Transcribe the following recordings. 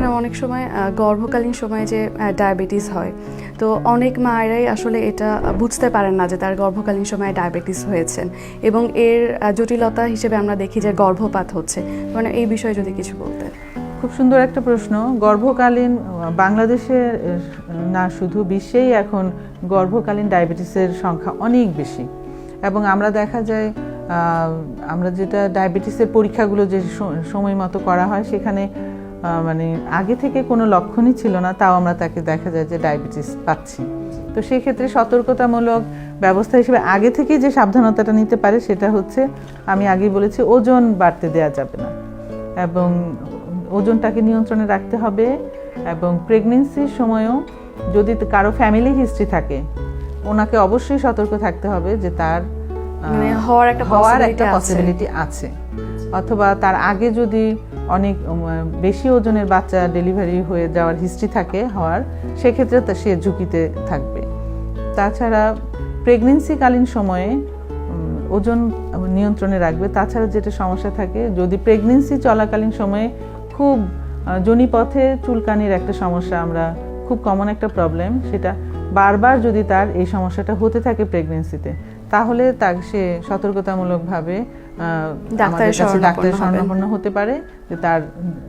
Ma'am অনেক সময় গর্ভকালীন সময়ে যে ডায়াবেটিস হয়, তো অনেক মায়েরাই আসলে এটা বুঝতে পারেন না যে তার গর্ভকালীন সময়ে ডায়াবেটিস হয়েছেন, এবং এর জটিলতা হিসেবে আমরা দেখি যে গর্ভপাত হচ্ছে। মানে এই বিষয়ে যদি কিছু বলতেন। খুব সুন্দর একটা প্রশ্ন। গর্ভকালীন বাংলাদেশে না, শুধু বিশ্বেই এখন গর্ভকালীন ডায়াবেটিসের সংখ্যা অনেক বেশি। এবং আমরা দেখা যায় আমরা যেটা ডায়াবেটিসের পরীক্ষাগুলো যে সময় মতো করা হয়, সেখানে মানে আগে থেকে কোনো লক্ষণই ছিল না, তাও আমরা তাকে দেখা যায় যে ডায়াবেটিস পাচ্ছি। তো সেই ক্ষেত্রে সতর্কতামূলক ব্যবস্থা হিসেবে আগে থেকে যে সাবধানতাটা নিতে পারে সেটা হচ্ছে, আমি আগেই বলেছি, ওজন বাড়তে দেওয়া যাবে না এবং ওজনটাকে নিয়ন্ত্রণে রাখতে হবে। এবং প্রেগনেন্সির সময়ও যদি কারো ফ্যামিলি হিস্ট্রি থাকে, ওনাকে অবশ্যই সতর্ক থাকতে হবে যে তার হওয়ার একটা পসিবিলিটি আছে, অথবা তার আগে যদি অনেক বেশি ওজনের বাচ্চা ডেলিভারি হয়ে যাওয়ার হিস্ট্রি থাকে হওয়ার, সেক্ষেত্রে সে ঝুঁকিতে থাকবে। তাছাড়া প্রেগনেন্সিকালীন সময়ে ওজন নিয়ন্ত্রণে রাখবে। তাছাড়া যেটা সমস্যা থাকে, যদি প্রেগনেন্সি চলাকালীন সময়ে খুব যোনিপথে চুলকানির একটা সমস্যা, আমরা খুব কমন একটা প্রবলেম, সেটা বারবার যদি তার এই সমস্যাটা হতে থাকে প্রেগনেন্সিতে, তাহলে সে সতর্কতামূলকভাবে ডাক্তারের শরণাপন্ন হতে পারে যে তার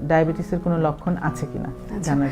ডায়াবেটিসের কোনো লক্ষণ আছে কিনা জানার।